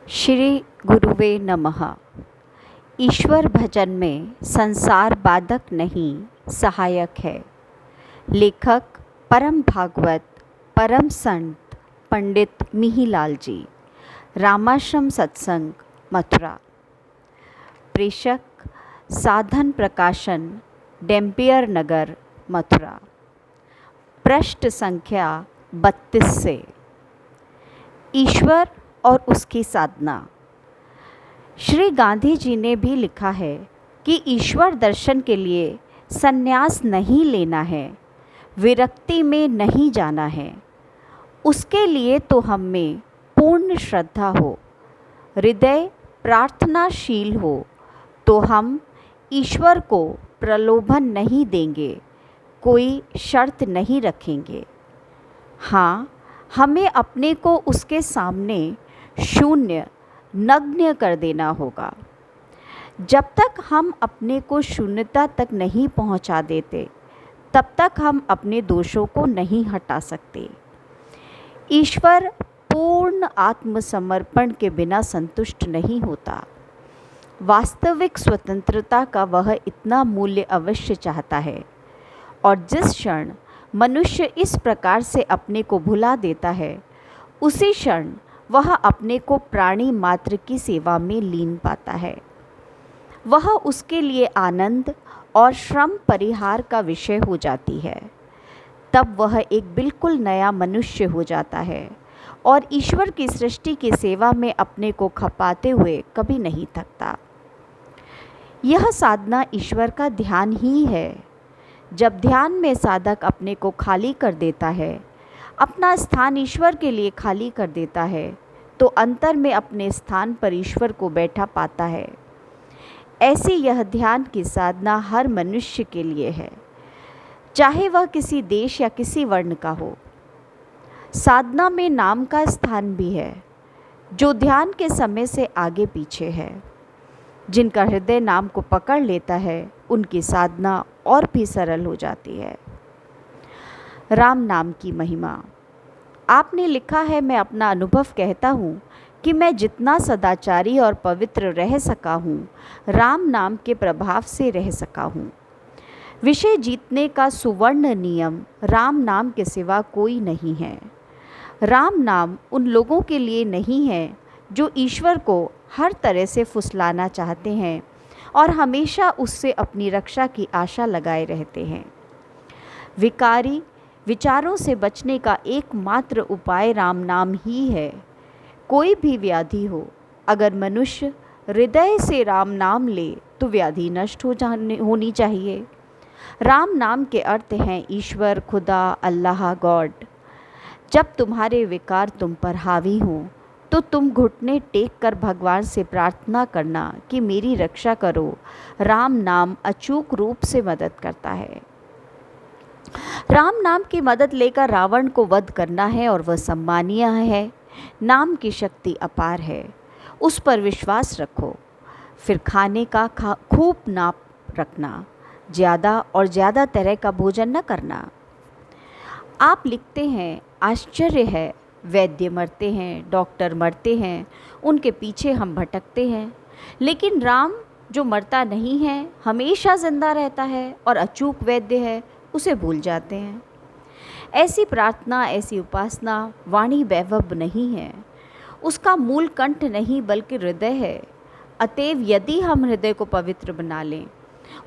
श्री गुरुवे नमः। ईश्वर भजन में संसार बाधक नहीं सहायक है। लेखक परम भागवत परम संत पंडित मिहिलाल जी, रामाश्रम सत्संग, मथुरा। प्रेषक साधन प्रकाशन, डेम्पियर नगर, मथुरा। पृष्ठ संख्या 32 से। ईश्वर और उसकी साधना। श्री गांधी जी ने भी लिखा है कि ईश्वर दर्शन के लिए संन्यास नहीं लेना है, विरक्ति में नहीं जाना है। उसके लिए तो हम में पूर्ण श्रद्धा हो, हृदय प्रार्थनाशील हो, तो हम ईश्वर को प्रलोभन नहीं देंगे, कोई शर्त नहीं रखेंगे। हाँ, हमें अपने को उसके सामने शून्य नग्न कर देना होगा। जब तक हम अपने को शून्यता तक नहीं पहुंचा देते, तब तक हम अपने दोषों को नहीं हटा सकते। ईश्वर पूर्ण आत्मसमर्पण के बिना संतुष्ट नहीं होता। वास्तविक स्वतंत्रता का वह इतना मूल्य अवश्य चाहता है, और जिस क्षण मनुष्य इस प्रकार से अपने को भुला देता है, उसी क्षण वह अपने को प्राणी मात्र की सेवा में लीन पाता है। वह उसके लिए आनंद और श्रम परिहार का विषय हो जाती है। तब वह एक बिल्कुल नया मनुष्य हो जाता है और ईश्वर की सृष्टि की सेवा में अपने को खपाते हुए कभी नहीं थकता। यह साधना ईश्वर का ध्यान ही है। जब ध्यान में साधक अपने को खाली कर देता है, अपना स्थान ईश्वर के लिए खाली कर देता है, तो अंतर में अपने स्थान पर ईश्वर को बैठा पाता है। ऐसी यह ध्यान की साधना हर मनुष्य के लिए है, चाहे वह किसी देश या किसी वर्ण का हो। साधना में नाम का स्थान भी है, जो ध्यान के समय से आगे पीछे है। जिनका हृदय नाम को पकड़ लेता है, उनकी साधना और भी सरल हो जाती है। राम नाम की महिमा। आपने लिखा है, मैं अपना अनुभव कहता हूँ कि मैं जितना सदाचारी और पवित्र रह सका हूँ, राम नाम के प्रभाव से रह सका हूँ। विषय जीतने का सुवर्ण नियम राम नाम के सिवा कोई नहीं है। राम नाम उन लोगों के लिए नहीं है जो ईश्वर को हर तरह से फुसलाना चाहते हैं और हमेशा उससे अपनी रक्षा की आशा लगाए रहते हैं। विकारी विचारों से बचने का एकमात्र उपाय राम नाम ही है। कोई भी व्याधि हो, अगर मनुष्य हृदय से राम नाम ले तो व्याधि नष्ट होनी चाहिए। राम नाम के अर्थ हैं ईश्वर, खुदा, अल्लाह, गॉड। जब तुम्हारे विकार तुम पर हावी हों, तो तुम घुटने टेक कर भगवान से प्रार्थना करना कि मेरी रक्षा करो। राम नाम अचूक रूप से मदद करता है। राम नाम की मदद लेकर रावण को वध करना है, और वह सम्मानीय है। नाम की शक्ति अपार है, उस पर विश्वास रखो। फिर खाने का खूब नाप रखना, ज़्यादा और ज़्यादा तरह का भोजन न करना। आप लिखते हैं, आश्चर्य है, वैद्य मरते हैं, डॉक्टर मरते हैं, उनके पीछे हम भटकते हैं, लेकिन राम जो मरता नहीं है, हमेशा जिंदा रहता है और अचूक वैद्य है, उसे भूल जाते हैं। ऐसी प्रार्थना, ऐसी उपासना वाणी वैभव नहीं है, उसका मूल कंठ नहीं बल्कि हृदय है। अतएव यदि हम हृदय को पवित्र बना लें,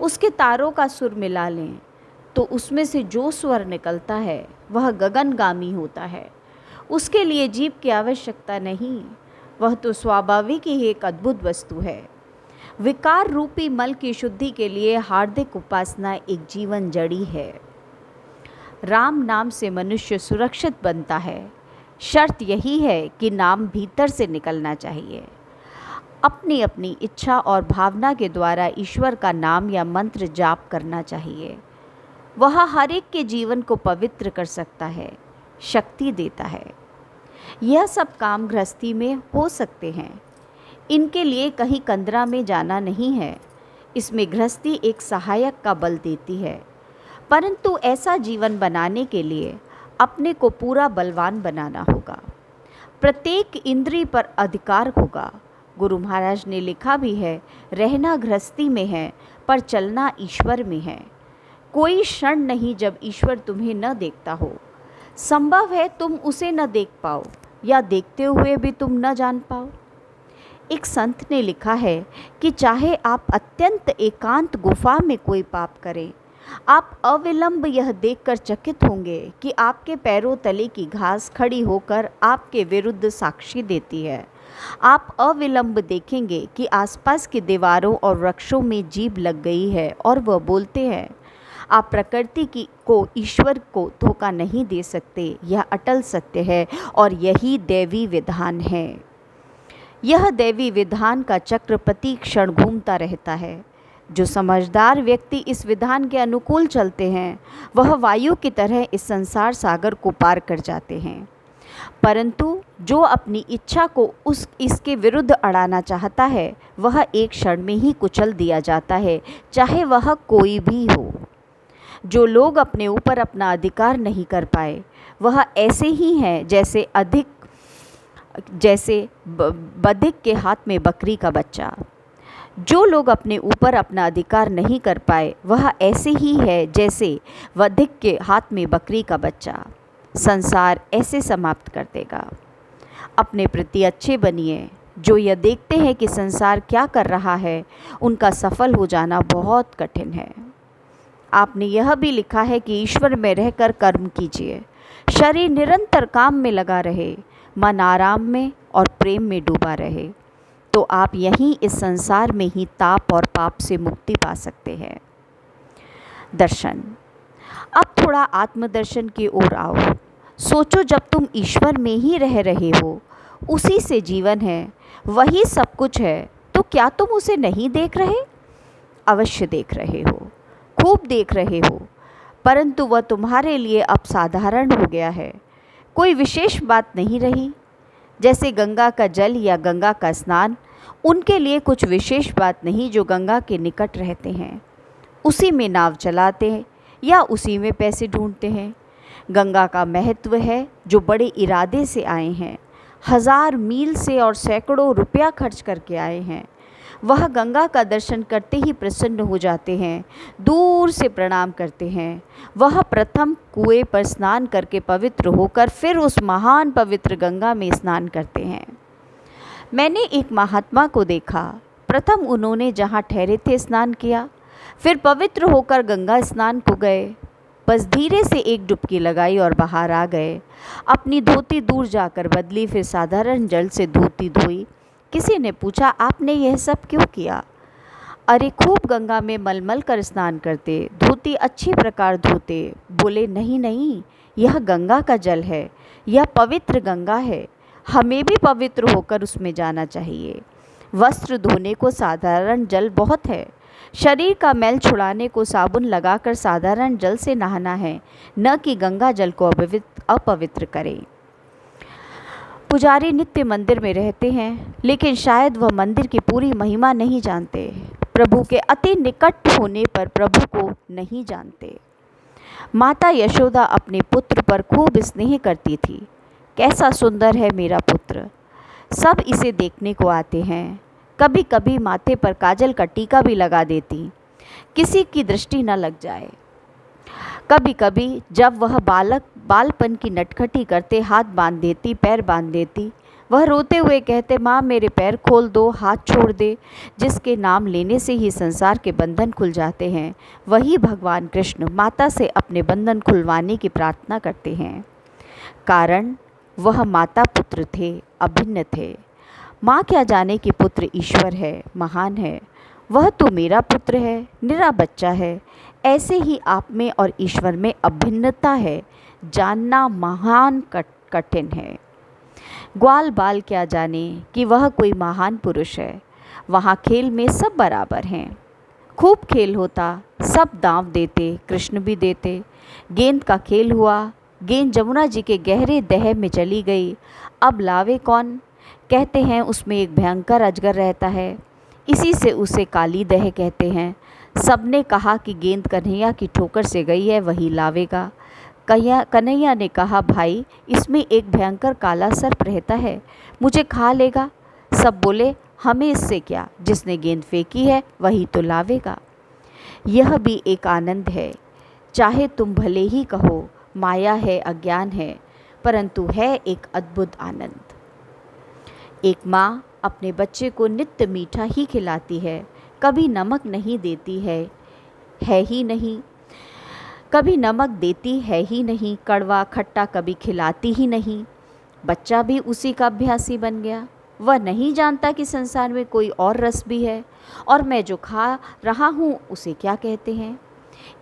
उसके तारों का सुर मिला लें, तो उसमें से जो स्वर निकलता है वह गगनगामी होता है। उसके लिए जीव की आवश्यकता नहीं, वह तो स्वाभाविक ही एक अद्भुत वस्तु है। विकार रूपी मल की शुद्धि के लिए हार्दिक उपासना एक जीवन जड़ी है। राम नाम से मनुष्य सुरक्षित बनता है। शर्त यही है कि नाम भीतर से निकलना चाहिए। अपनी अपनी इच्छा और भावना के द्वारा ईश्वर का नाम या मंत्र जाप करना चाहिए। वह हर एक के जीवन को पवित्र कर सकता है, शक्ति देता है। यह सब काम गृहस्थी में हो सकते हैं। इनके लिए कहीं कंदरा में जाना नहीं है। इसमें गृहस्थी एक सहायक का बल देती है, परंतु ऐसा जीवन बनाने के लिए अपने को पूरा बलवान बनाना होगा। प्रत्येक इंद्रिय पर अधिकार होगा। गुरु महाराज ने लिखा भी है, रहना गृहस्थी में है पर चलना ईश्वर में है। कोई क्षण नहीं जब ईश्वर तुम्हें न देखता हो। संभव है तुम उसे न देख पाओ या देखते हुए भी तुम न जान पाओ। एक संत ने लिखा है कि चाहे आप अत्यंत एकांत गुफा में कोई पाप करें, आप अविलंब यह देखकर चकित होंगे कि आपके पैरों तले की घास खड़ी होकर आपके विरुद्ध साक्षी देती है। आप अविलंब देखेंगे कि आसपास की दीवारों और वृक्षों में जीभ लग गई है और वह बोलते हैं। आप प्रकृति को ईश्वर को धोखा नहीं दे सकते, यह अटल सत्य है और यही दैवी विधान है। यह दैवी विधान का चक्र प्रति क्षण घूमता रहता है। जो समझदार व्यक्ति इस विधान के अनुकूल चलते हैं, वह वायु की तरह इस संसार सागर को पार कर जाते हैं। परंतु जो अपनी इच्छा को इसके विरुद्ध अड़ाना चाहता है, वह एक क्षण में ही कुचल दिया जाता है, चाहे वह कोई भी हो। जो लोग अपने ऊपर अपना अधिकार नहीं कर पाए, वह ऐसे ही हैं जैसे बधिक के हाथ में बकरी का बच्चा। जो लोग अपने ऊपर अपना अधिकार नहीं कर पाए, वह ऐसे ही है जैसे बधिक के हाथ में बकरी का बच्चा। संसार ऐसे समाप्त कर देगा। अपने प्रति अच्छे बनिए। जो यह देखते हैं कि संसार क्या कर रहा है, उनका सफल हो जाना बहुत कठिन है। आपने यह भी लिखा है कि ईश्वर में रहकर कर्म कीजिए। शरीर निरंतर काम में लगा रहे, मन आराम में और प्रेम में डूबा रहे, तो आप यहीं इस संसार में ही ताप और पाप से मुक्ति पा सकते हैं। दर्शन। अब थोड़ा आत्मदर्शन की ओर आओ। सोचो, जब तुम ईश्वर में ही रह रहे हो, उसी से जीवन है, वही सब कुछ है, तो क्या तुम उसे नहीं देख रहे? अवश्य देख रहे हो, खूब देख रहे हो, परंतु वह तुम्हारे लिए अब साधारण हो गया है। कोई विशेष बात नहीं रही। जैसे गंगा का जल या गंगा का स्नान, उनके लिए कुछ विशेष बात नहीं जो गंगा के निकट रहते हैं। उसी में नाव चलाते हैं या उसी में पैसे ढूंढते हैं। गंगा का महत्व है जो बड़े इरादे से आए हैं, 1000 मील से और सैकड़ों रुपया खर्च करके आए हैं। वह गंगा का दर्शन करते ही प्रसन्न हो जाते हैं, दूर से प्रणाम करते हैं। वह प्रथम कुएं पर स्नान करके पवित्र होकर फिर उस महान पवित्र गंगा में स्नान करते हैं। मैंने एक महात्मा को देखा। प्रथम उन्होंने जहाँ ठहरे थे स्नान किया, फिर पवित्र होकर गंगा स्नान को गए। बस धीरे से एक डुबकी लगाई और बाहर आ गए। अपनी धोती दूर जाकर बदली, फिर साधारण जल से धोती धोई। किसी ने पूछा, आपने यह सब क्यों किया? अरे, खूब गंगा में मलमल कर स्नान करते, धोती अच्छी प्रकार धोते। बोले, नहीं नहीं, यह गंगा का जल है, यह पवित्र गंगा है, हमें भी पवित्र होकर उसमें जाना चाहिए। वस्त्र धोने को साधारण जल बहुत है। शरीर का मैल छुड़ाने को साबुन लगाकर साधारण जल से नहाना है, न कि गंगा जल को अपवित्र करें। पुजारी नित्य मंदिर में रहते हैं, लेकिन शायद वह मंदिर की पूरी महिमा नहीं जानते। प्रभु के अति निकट होने पर प्रभु को नहीं जानते। माता यशोदा अपने पुत्र पर खूब स्नेह करती थी। कैसा सुंदर है मेरा पुत्र, सब इसे देखने को आते हैं। कभी कभी माथे पर काजल का टीका भी लगा देती, किसी की दृष्टि न लग जाए। कभी कभी जब वह बालपन की नटखटी करते, हाथ बांध देती, पैर बांध देती। वह रोते हुए कहते, माँ मेरे पैर खोल दो, हाथ छोड़ दे। जिसके नाम लेने से ही संसार के बंधन खुल जाते हैं, वही भगवान कृष्ण माता से अपने बंधन खुलवाने की प्रार्थना करते हैं। कारण वह माता पुत्र थे, अभिन्न थे। माँ क्या जाने कि पुत्र ईश्वर है, महान है। वह तो मेरा पुत्र है, निरा बच्चा है। ऐसे ही आप में और ईश्वर में अभिन्नता है, जानना महान कठिन है। ग्वाल बाल क्या जाने कि वह कोई महान पुरुष है। वहाँ खेल में सब बराबर हैं। खूब खेल होता, सब दांव देते, कृष्ण भी देते। गेंद का खेल हुआ, गेंद जमुना जी के गहरे दह में चली गई। अब लावे कौन? कहते हैं उसमें एक भयंकर अजगर रहता है, इसी से उसे काली दह कहते हैं। सबने कहा कि गेंद कन्हैया की ठोकर से गई है, वही लावेगा। कन्हैया ने कहा, भाई इसमें एक भयंकर काला सर्प रहता है, मुझे खा लेगा। सब बोले, हमें इससे क्या, जिसने गेंद फेंकी है वही तो लावेगा। यह भी एक आनंद है, चाहे तुम भले ही कहो माया है, अज्ञान है, परंतु है एक अद्भुत आनंद। एक माँ अपने बच्चे को नित्य मीठा ही खिलाती है, कभी नमक नहीं देती है ही नहीं, कभी नमक देती है ही नहीं, कड़वा खट्टा कभी खिलाती ही नहीं। बच्चा भी उसी का अभ्यासी बन गया। वह नहीं जानता कि संसार में कोई और रस भी है, और मैं जो खा रहा हूँ उसे क्या कहते हैं।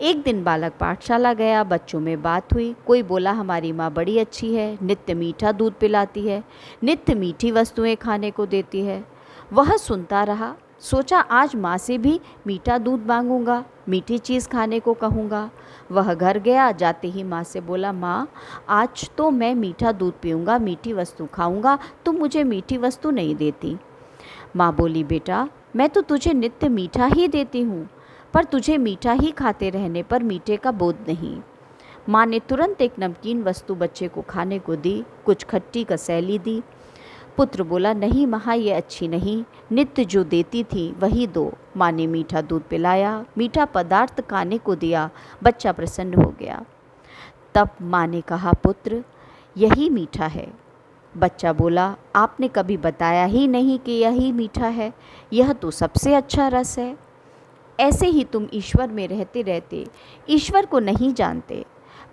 एक दिन बालक पाठशाला गया, बच्चों में बात हुई। कोई बोला, हमारी माँ बड़ी अच्छी है, नित्य मीठा दूध पिलाती है, नित्य मीठी वस्तुएं खाने को देती है। वह सुनता रहा, सोचा आज माँ से भी मीठा दूध मांगूंगा, मीठी चीज़ खाने को कहूँगा। वह घर गया, जाते ही माँ से बोला, माँ आज तो मैं मीठा दूध पीऊँगा, मीठी वस्तु खाऊँगा, तुम मुझे मीठी वस्तु नहीं देती। माँ बोली, बेटा मैं तो तुझे नित्य मीठा ही देती हूँ, पर तुझे मीठा ही खाते रहने पर मीठे का बोध नहीं। माँ ने तुरंत एक नमकीन वस्तु बच्चे को खाने को दी, कुछ खट्टी कसैली दी। पुत्र बोला, नहीं माँ ये अच्छी नहीं, नित्य जो देती थी वही दो। माँ ने मीठा दूध पिलाया, मीठा पदार्थ खाने को दिया, बच्चा प्रसन्न हो गया। तब माँ ने कहा, पुत्र यही मीठा है। बच्चा बोला, आपने कभी बताया ही नहीं कि यही मीठा है, यह तो सबसे अच्छा रस है। ऐसे ही तुम ईश्वर में रहते रहते ईश्वर को नहीं जानते।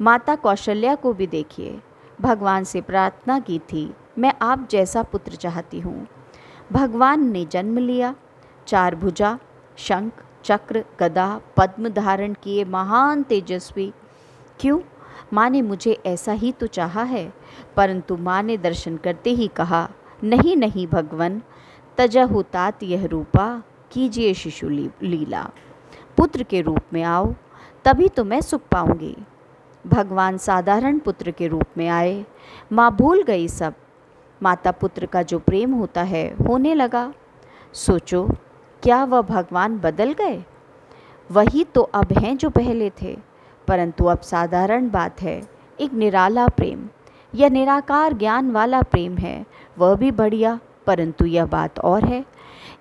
माता कौशल्या को भी देखिए, भगवान से प्रार्थना की थी, मैं आप जैसा पुत्र चाहती हूँ। भगवान ने जन्म लिया, 4 भुजा, शंख चक्र गदा पद्म धारण किए महान तेजस्वी। क्यों? माँ ने मुझे ऐसा ही तो चाहा है। परंतु माँ ने दर्शन करते ही कहा, नहीं नहीं भगवन, तजहु तात यह रूपा, कीजिए शिशु लीला। पुत्र के रूप में आओ, तभी तो मैं सुख पाऊंगी। भगवान साधारण पुत्र के रूप में आए। माँ भूल गई सब। माता पुत्र का जो प्रेम होता है होने लगा। सोचो, क्या वह भगवान बदल गए? वही तो अब हैं जो पहले थे, परंतु अब साधारण बात है, एक निराला प्रेम, यह निराकार ज्ञान वाला प्रेम है। वह भी बढ़िया, परंतु यह बात और है,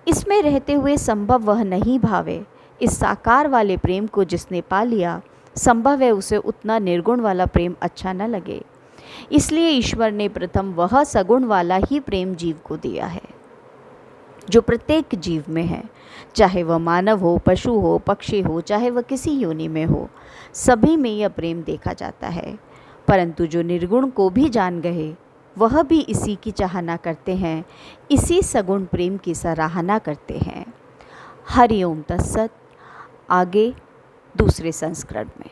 इसमें रहते हुए संभव वह नहीं भावे। इस साकार वाले प्रेम को जिसने पा लिया, संभव है उसे उतना निर्गुण वाला प्रेम अच्छा न लगे। इसलिए ईश्वर ने प्रथम वह सगुण वाला ही प्रेम जीव को दिया है, जो प्रत्येक जीव में है, चाहे वह मानव हो, पशु हो, पक्षी हो, चाहे वह किसी योनि में हो, सभी में यह प्रेम देखा जाता है। परंतु जो निर्गुण को भी जान गए, वह भी इसी की चाहना करते हैं, इसी सगुण प्रेम की सराहना करते हैं। हरि ओम तत्सत। आगे दूसरे संस्करण में।